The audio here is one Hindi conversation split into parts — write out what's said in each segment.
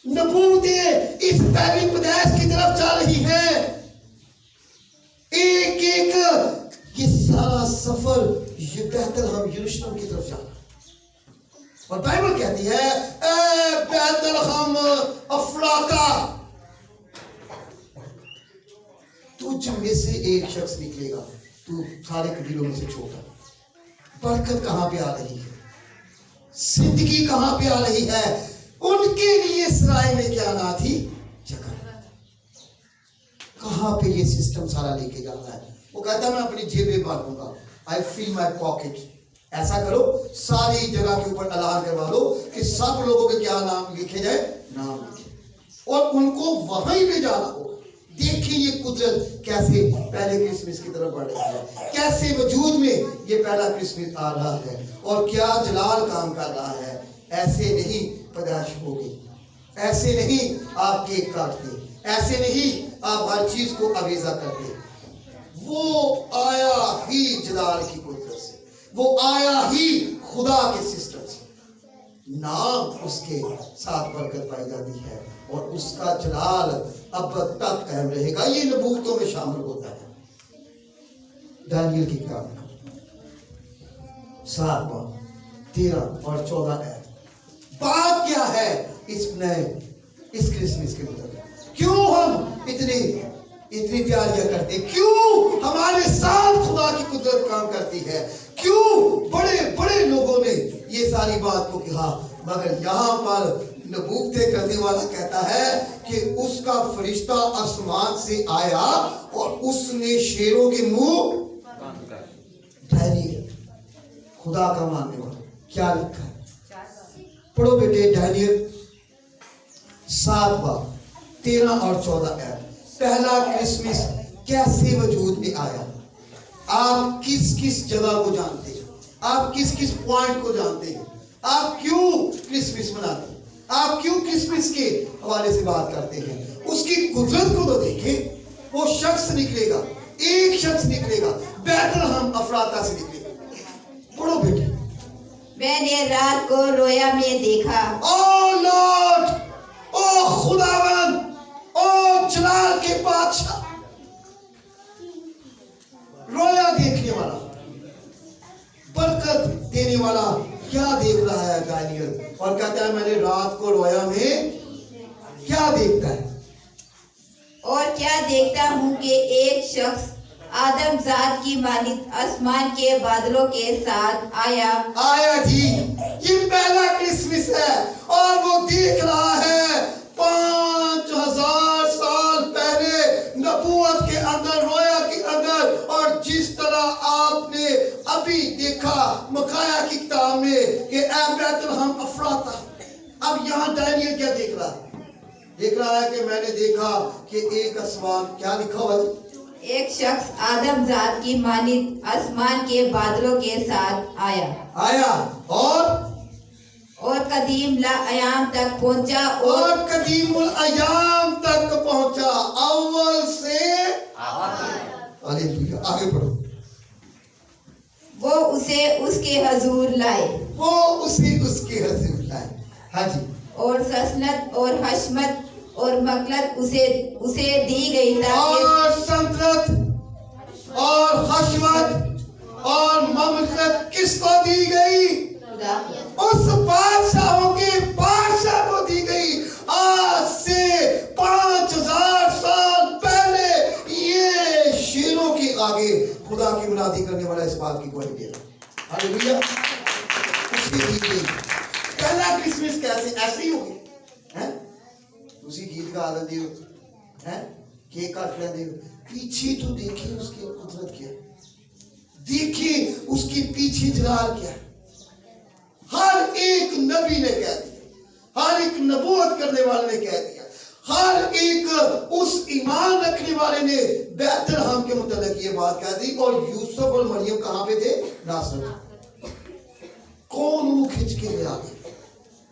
नबूवतें इस पहली पैदाइश की तरफ जा रही है। एक एक ये सारा सफर ये बैतलहम यरूशलेम की तरफ जा रहा है। और बाइबल कहती है ए बैतलहम अफ्राता, तुझ में से एक शख्स निकलेगा, तू सारे कबीलों में से छोटा। बरकत कहां पे आ रही है, जिंदगी कहां पे आ रही है? उनके लिए सराय में क्या ना थी जगह। कहां पे ये सिस्टम सारा लेके जा रहा है? वो कहता है मैं अपनी जेबें बांटूंगा, आई फिल माई पॉकेट। ऐसा करो, सारी जगह के ऊपर ऐलान करवा लो कि सब लोगों के क्या नाम लिखे जाए, नाम लिखे, और उनको वहीं पे जाना हो। देखिए ये कुदरत कैसे पहले क्रिसमस की तरफ बढ़ रही है, कैसे वजूद में ये पहला क्रिसमस आ रहा है और क्या जलाल काम कर रहा है। ऐसे नहीं पैदाइश होगी, ऐसे नहीं आप केक काटते, ऐसे नहीं आप हर चीज को अवेजा करते। वो आया ही जलाल की कुदरत से, वो आया ही खुदा के सिस्टम से। नाम उसके साथ बरकत पाई जाती है और उसका जलाल अब तक कायम रहेगा। ये नबूवतों में शामिल होता है। दानियल की किताब 7 बाब 13 और 14 है। बात क्या है इस क्रिसमस के मतलब? क्यों हम इतनी तैयारियां करते, क्यों हमारे साथ खुदा की कुदरत काम करती है, क्यों बड़े बड़े लोगों ने ये सारी बात को कहा, मगर यहाँ पर नबूवतें करने वाला कहता है कि उसका फरिश्ता आसमान से आया और उसने शेरों के मुंह दानियल, खुदा का मानने वाला, क्या लिखा है? पढ़ो बेटे, दानियल 7 बाब 13 और 14 है। पहला क्रिसमस कैसे वजूद में आया? आप किस किस जगह को जानते हैं? आप किस किस पॉइंट को जानते हैं? आप क्यों क्रिसमस मनाते हैं? आप क्यों क्रिसमस के हवाले से बात करते हैं? उसकी कुदरत को तो देखें। वो शख्स निकलेगा, एक शख्स निकलेगा, बैतलहम अफ्राता से निकलेगा। पढ़ो बेटे। मैंने रात को रोया में देखा। ओ लॉर्ड, ओ खुदावन, ओ जलाल के बादशाह, रोया देखने वाला, बरकत देने वाला क्या देख रहा है दानियल? और कहता है मैंने रात को रोया में क्या देखता है? और क्या देखता हूँ कि एक शख्स आदम जात की मानित आसमान के बादलों के साथ आया जी। ये पहला क्रिसमस है और वो देख रहा है 5000 साल पहले नबूवत के अंदर, रोया के अंदर। और जिस तरह आपने अभी देखा मकाया की किताब में कि बैतलहम अफ्राता, अब यहाँ दानियल क्या देख रहा है? देख रहा है कि मैंने देखा कि एक आसमान, क्या लिखा हुआ है? एक शख्स आदम जात की मानित आसमान के बादलों के साथ आया और कदीम ला अयाम तक पहुंचा। और कदीमुल अयाम तक पहुंचा, अव्वल से हालेलुया। आगे बढ़ो। वो उसे उसके हजूर लाए। हाँ जी। और ससनत और हशमत और मकलत उसे दी गई ताकि और संतत और हशमत और ममलकत किसको दी गई? उस बादशाहों के बादशाह को दी गई। आज से 5000 साल पहले ये शेरों के आगे खुदा की मुनादी करने वाला इस बात की गवाही दे रहा। हालेलुया। उसकी दी गई। पहला क्रिसमस कैसे ऐसे ही हो गया है? उसी गीत का आनंद है, केक काट रहे, पीछे तो देखिए उसकी कुदरत क्या, देखिए उसके पीछे जलाल क्या। हर एक नबी ने कह दिया, हर एक नबूवत करने वाले ने कह दिया, हर एक उस ईमान रखने वाले ने बैतलहम के मुताबिक ये बात कह दी। और यूसुफ और मरियम कहां पे थे? नासरत। कौन उनको खींच के ले आ गए?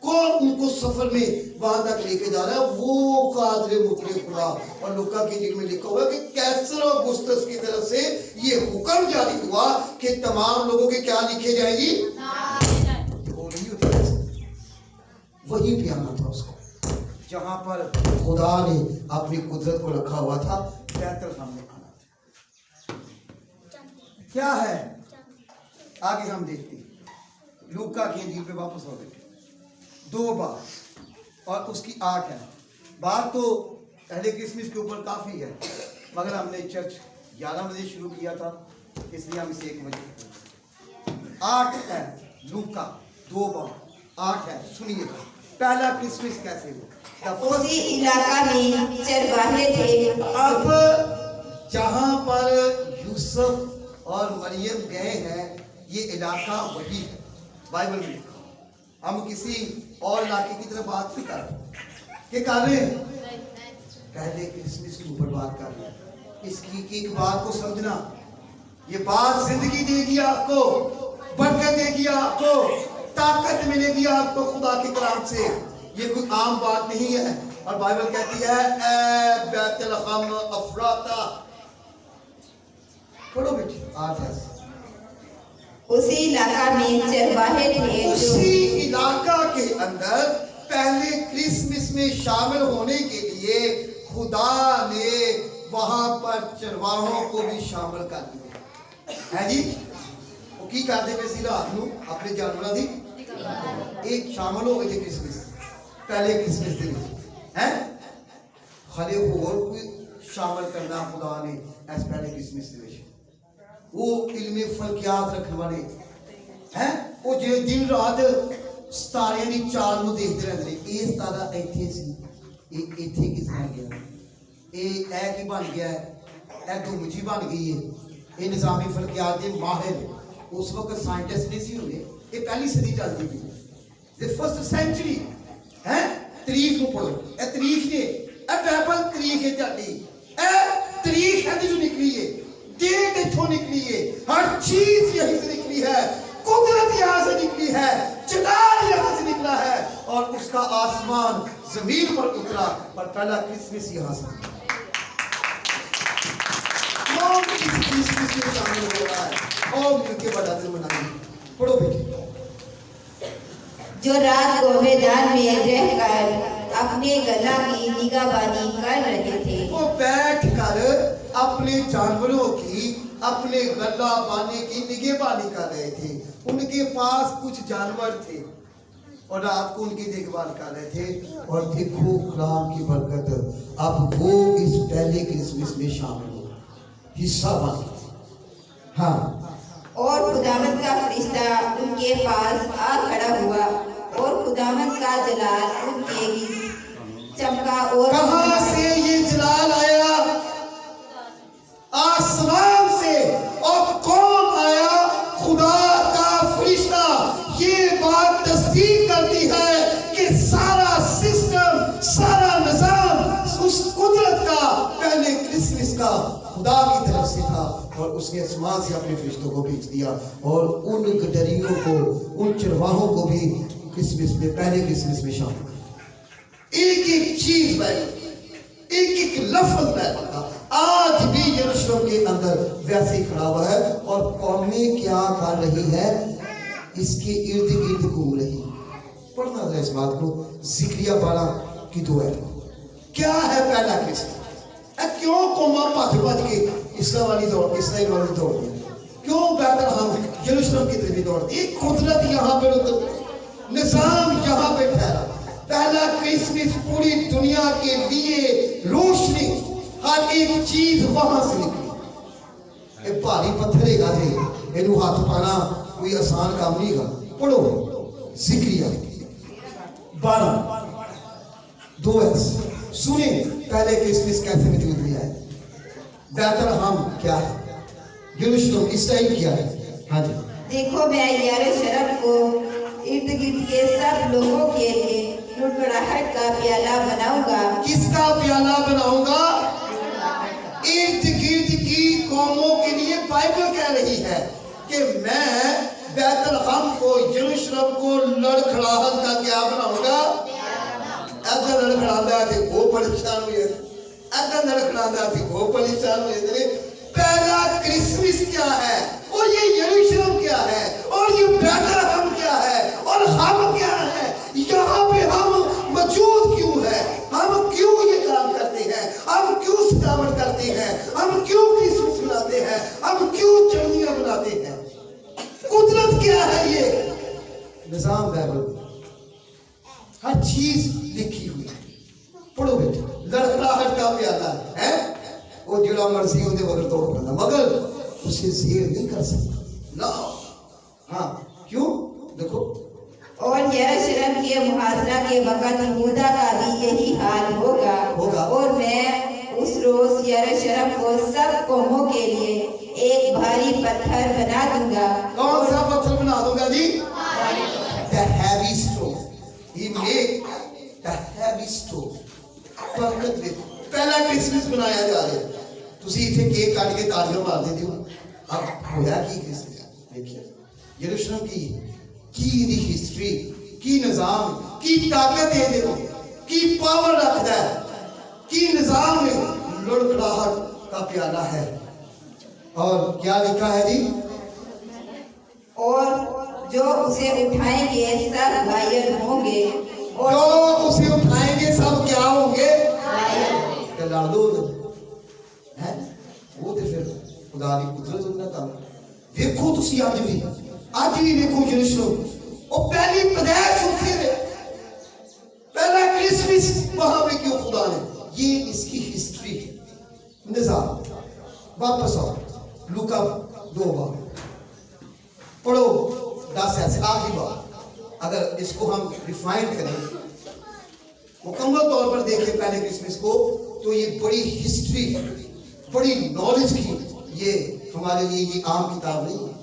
कौन उनको सफर में वहां तक लेके जा रहा है? वो कादरे मुकरे खुदा। और लुका की इंजील में लिखा हुआ है कि कैसर और अगुस्तस की तरफ से ये हुक्म जारी हुआ कि तमाम लोगों के क्या लिखे जाएगी? वही पे आना था उसको। जहां पर खुदा ने अपनी कुदरत को रखा हुआ था, बैतलहम में आना था। क्या है आगे हम देखते हैं। लूका की इंजील पे वापस हो गए, 2 बार और उसकी 8 है। बात तो पहले क्रिसमस के ऊपर काफ़ी है, मगर हमने चर्च 11 बजे शुरू किया था, इसलिए हम इसे 1 बजे 8 है। लूका 2 बार 8 है। सुनिए पहला क्रिसमस कैसे हुआ। उसी इलाका में चरवाहे थे। अब जहां पर यूसुफ और मरियम गए हैं, ये इलाका वही है, बाइबल में लिखा। हम किसी और इलाके की तरफ बात नहीं कर रहे, कर रहे हैं पहले क्रिसमस के ऊपर बात कर रहे हैं। इसकी एक बात को समझना, ये बात जिंदगी देगी आपको, बरकत देगी आपको, ताकत मिलेगी आपको खुदा की तरफ से। ये कोई आम बात नहीं है। और बाइबल कहती है ए बैतलहम अफ्राता, पढ़ो बेटी 8 है। उसी इलाका में चरवाहे थे। उसी इलाका के अंदर पहले क्रिसमस में शामिल होने के लिए खुदा ने वहां पर चरवाहों को भी शामिल कर दिया है जी। वो की करते पे सी रात नूं अपने जानवरों की एक शामिल हो गए थे क्रिसमस, पहले क्रिसमस दिन है। हले होर कोई शामिल करना खुदा ने इस पहले क्रिसमस दिन वो इल्मे फलकियात रखने वाले हैं, वो जो दिन रात सितारे की चाल में देखते रहते हैं। ये सितारा इत्थे सी, एक इत्थे किस तरह गया, ये की बन गया है, गुमजी बन गई है। ये निजामी फलकियात के माहिर उस वक्त साइंटिस्ट नहीं सी होंगे, ये पहली सदी चलती थी, द फर्स्ट सेंचुरी है। तरीख को पढ़ो, ए तरीख ने ए बाइबल तरीख है जाती, ए तरीख है जो निकली है, डेट इथों निकली है, हर चीज यहीं से निकली है, कुदरत यहाँ से निकली है, जलाल यहाँ से निकला है, और उसका आसमान जमीन पर उतरा, और पहला क्रिसमस यहाँ से क्रिसमस में शामिल हो रहा है। और मिलके बड़ा दिन मनाएंगे। पढ़ो बेटी। जो रात को मैदान में रहकर अपने गला की निगाहबानी कर रहे थे, वो बैठकर अपने जानवरों की अपने गला बानी की निगहबानी कर रहे थे। उनके पास कुछ जानवर थे और रात को उनकी देखभाल कर रहे थे। और देखो कलाम की बरकत, अब वो इस पहले क्रिसमस में शामिल हो, हिस्सा बन। हाँ, और खुदावंद का फरिश्ता उनके पास आ खड़ा हुआ, और खुदावंद का जलाल उनके चमका। और कहां से ये जलाल आया? आसमान से। और कौन आया? खुदा का फरिश्ता। ये बात तस्दीक करती है कि सारा सिस्टम, सारा निजाम उस कुदरत का पहले क्रिसमस का खुदा की तरफ से था, और उसने आसमान से अपने फरिश्तों को भेज दिया, और उन गडरियों को, उन चरवाहों को भी क्रिसमस में, पहले क्रिसमस में शामिल। एक एक चीज बैठ, एक एक लफ्ज बैठ था। आज भी यरूशलेम के अंदर वैसे ही खड़ा हुआ है, और कौमें क्या कर रही है? इसके इर्द गिर्द घूम रही। पढ़ना था इस बात को, ज़िक्रिया 12 की 2 है। क्या है पहला क्रिसमस? क्यों कौमा भज भज के इसराइल वाली दौड़ती? क्यों बैतलहम यरूशलेम की तरफ दौड़ती? एक कुदरत यहाँ पे, निजाम यहाँ पे ठहरा। पहला क्रिसमस पूरी दुनिया के लिए रोशनी, हर एक चीज वहां से निकली। ये भारी पत्थर है थे, इनू हाथ पाना कोई आसान काम नहीं है। पढ़ो ज़िक्रिया 12 2 सुने पहले क्रिसमस कैसे वजूद में आया, बैतलहम क्या है, यरूशलेम इसराइल क्या है। हाँ जी। देखो मैं यरूशलेम को इर्द गिर्द के सब लोगों के लिए लुड़बड़ाहट का प्याला बनाऊंगा। किसका प्याला बनाऊंगा? इर्द गिर्द की कौमों के लिए बाइबल कह रही है कि मैं बैतलहम को, यरूशलेम को लड़खड़ाहट का क्या बनाऊंगा? अगर लड़खड़ांदा थे वो परेशान हुए, अगर लड़खड़ांदा थे वो परेशान हुए। पहला क्रिसमस क्या है, और ये यरूशलेम क्या है, और ये बैतलहम क्या है, और हम क्या है, यहाँ पे हम मौजूद क्यों है? हम क्यों ये काम करते हैं, हम क्यों सजावट करते हैं, हम क्यों क्रिसमस मनाते हैं, हम क्यों चढ़ियां बनाते हैं। कुदरत क्या है, ये निजाम बाइबल हर चीज लिखी हुई है। पढ़ो बेटा, लड़खड़ाहट का प्याला है वो जिड़ा मर्जी उन्हें वगैरह तोड़ पड़ना, मगर उसे ज़ेर नहीं कर सकता ना। हाँ क्यों, देखो। और यरूशलेम के मुहासरा के वक़्त यहूदा का भी यही हाल होगा। और मैं उस रोज यरूशलेम को सब कौमों के लिए एक भारी पत्थर बना दूंगा। कौन सा पत्थर बना दूंगा जी? The heavy stone. He make the heavy stone. बरकत दे। पहला क्रिसमस मनाया जा रहा है, तुसी इथे केक काट के तालियां मार देते हो। अब होया की क्रिसमस देखिए, यरूशलेम की हिस्ट्री की निजाम की ताकत है, देखो की पावर रखता है, की निजाम में लड़खड़ाहट का प्याला है। और क्या लिखा है जी? और जो उसे उठाएंगे सब घायल होंगे। और जो उसे उठाएंगे सब क्या होंगे? लड़ दो है वो तो फिर खुदा की कुदरत उन्हें काम। देखो तुसी आज भी देखो यरूशलेम और पहली पैदाइश उठे थे, पहला क्रिसमस वहां पे क्यों खुदा ने, ये इसकी हिस्ट्री है। निजाम वापस आओ, लूका 2 बार पढ़ो, 10 ऐसे आखिरी बार। अगर इसको हम रिफाइन करें, मुकम्मल तौर पर देखें पहले क्रिसमस को, तो ये बड़ी हिस्ट्री, बड़ी नॉलेज की, ये हमारे लिए ये आम किताब नहीं है।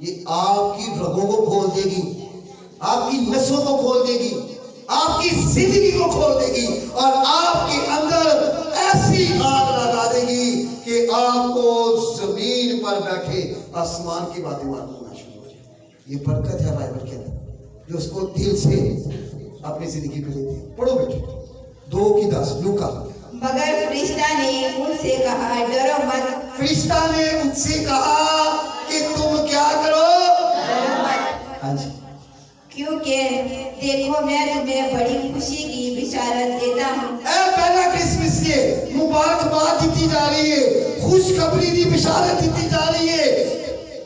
ये आपकी रगों को खोल देगी, आपकी नसों को खोल देगी, आपकी जिंदगी को खोल देगी और आपके अंदर ऐसी आग लगा देगी कि आपको जमीन पर बैठे आसमान की बातें मालूम होना शुरू हो जाए। ये बरकत है बाइबल के अंदर, जो उसको दिल से अपनी जिंदगी पे लेते हैं। पढ़ो बेटे 2:10 लूका। मगर फरिश्ता ने उनसे कहा, डरो मत। फरिश्ता ने उनसे कहा कि तुम क्या करो? डरो मत। हाँ जी। क्योंकि देखो मैं तुम्हें बड़ी खुशी की बिशारत देता हूँ। पहला क्रिसमस ये मुबारकबाद दी जा रही है, खुशखबरी की बिशारत दी जा रही है,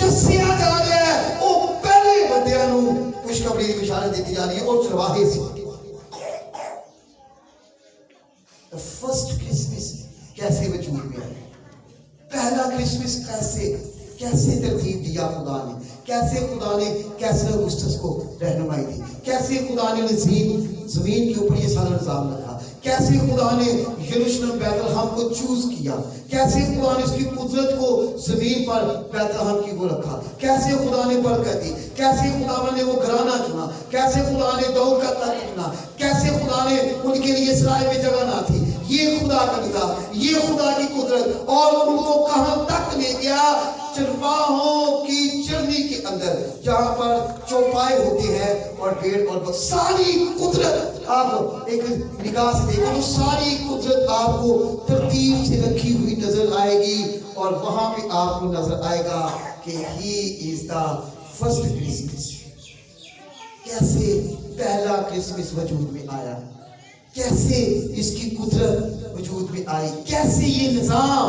दसिया जा रहा है वो पहले बंदियां नूं खुशखबरी की बिशारत दी जा रही है। और चरवाहे से फर्स्ट क्रिसमस कैसे वजूद में आया, पहला क्रिसमस कैसे तरतीब दिया खुदा ने, कैसे खुदा ने कैसे अगुस्तस को रहनुमाई दी, कैसे खुदा ने जमीन के ऊपर ये सारा निजाम रखा, कैसे खुदा ने यरूशलेम बैतलहम को चूज किया, कैसे खुदा ने उसकी कुदरत को जमीन पर बैतलहम की को रखा, कैसे खुदा ने बरकत दी, कैसे खुदा ने वो घराना चुना, कैसे खुदा ने दाऊद का तख्त चुना, कैसे खुदा ने उनके लिए इसराइल में जगह ना थी। ये खुदा का निजाम, ये खुदा की कुदरत, और उनको कहां तक ले गया? चरवाहों की चरनी के अंदर, जहां पर चौपाए होते हैं और भेड़ और बकरी, सारी कुदरत आप एक निगाह से देखो तो सारी कुदरत आपको तरतीब से रखी हुई नजर आएगी और वहां पे आपको नजर आएगा कि he is the first Christmas. कैसे पहला क्रिसमस वजूद में आया, कैसे इसकी कुदरत वजूद में आई, कैसे ये निजाम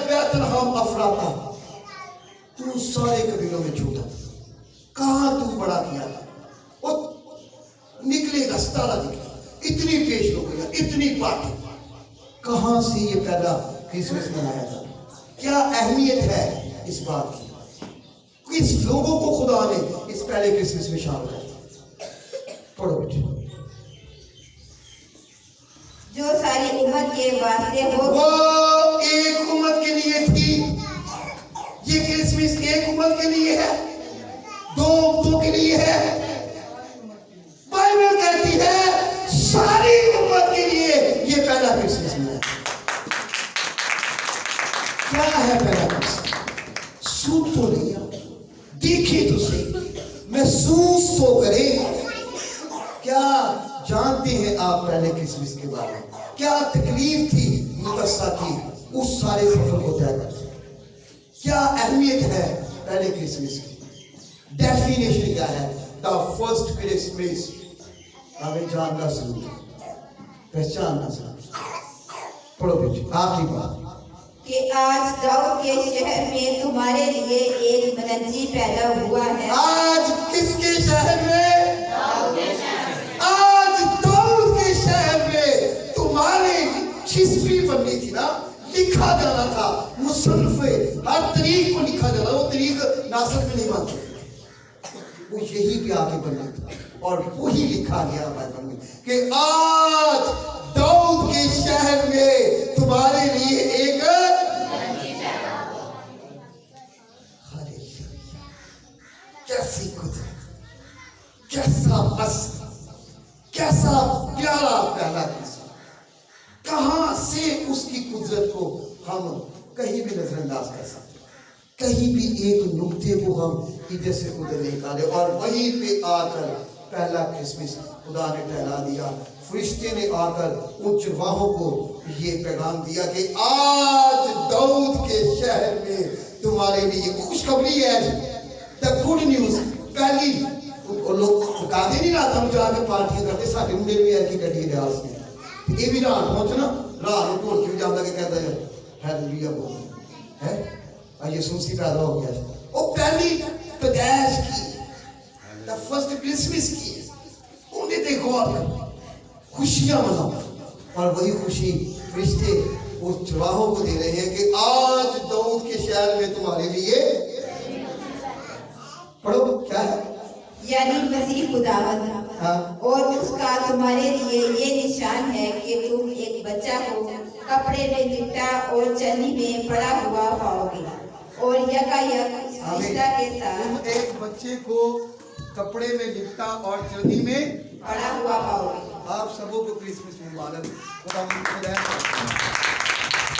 बैतलहम अफराता, तू सारे कबीलों में छूटा, कहां तू बड़ा किया था, और निकलेगा सतारा निकला, इतनी पेश हो गया, इतनी बातें, कहां से ये पहला क्रिसमस मनाया था? क्या अहमियत है इस बात की, किस लोगों को खुदा ने इस पहले क्रिसमस में शामिल किया? पढ़ो बेटे। जो सारी उम्मत के वास्ते हो, वो एक उम्मत के लिए थी। ये क्रिसमस एक उम्मत के लिए है, दो के लिए है। बाइबल कहती है सारी उम्मत के लिए ये पहला क्रिसमस है। क्या है पहला क्रिसमस? सुन तो लिया, देखे तो सही, महसूस तो करें। क्या जानते हैं आप पहले क्रिसमस के बारे में? क्या तकलीफ थी मुकस्सा की उस सारे सफर को तय करने? क्या अहमियत है पहले क्रिसमस की? डेफिनेशन क्या है? द फर्स्ट क्रिसमस हमें जानना जरूरी है, पहचानना जरूरी है। पढ़ो बेटी, आखिरी बात कि आज दाऊद के शहर में तुम्हारे लिए एक मनजी पैदा हुआ है। आज किसके शहर में? आज दाऊद के शहर में तुम्हारे हिस्ट्री बननी थी ना, लिखा जाना था, मुसन्नफ़े हर तरीक को लिखा जाना, वो तरीक नासर में नहीं बनते, वो यही पे आके बनना था और वही लिखा गया बाइबल में कि आज दाऊद के शहर में तुम्हारे लिए एक कैसी कुदरत, कैसा मस्त, कैसा प्यारा पहला किस्सा। कहां से उसकी कुदरत को हम कहीं भी नजरअंदाज कर सकते, कहीं भी एक नुक्ते को हम इधर से उधर निकाले, और वहीं पे आकर पहला क्रिसमस खुदा ने ठहरा दिया। फरिश्ते ने आकर उन चरवाहों को ये पैगाम दिया कि आज दाऊद के शहर में तुम्हारे लिए खुशखबरी है, द गुड न्यूज। पहली लोग गाते नहीं रहा था, मुझे आके पार्टियां करते, साढ़े मुंडे भी ऐसी कटी रियाज ने ये भी रात पहुंचना, रात ढोल के भी जाता के कहता है हालेलुया बोल है, और ये सुनसी पैदा हो गया। वो पहली पैदाइश की, द फर्स्ट क्रिसमस की, उन्हें देखो आप खुशियां मनाओ, और वही खुशी फरिश्ते उस चरवाहों को दे रहे हैं कि आज दाऊद के शहर में तुम्हारे लिए, पढ़ो क्या है, यानी मसीह खुदावंद। हाँ। और उसका तुम्हारे लिए ये निशान है कि तुम एक बच्चा को कपड़े में लिपटा और चन्नी में पड़ा हुआ पाओगे, और यकायक निष्ठा के साथ तुम एक बच्चे को कपड़े में लिपटा और चर्नी में पड़ा हुआ पाओगे। आप सबों को क्रिसमस मुबारक।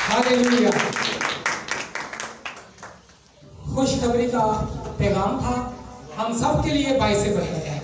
हालेलुया। खुशखबरी का पैगाम था, हम सब के लिए बाइसे बन गया है।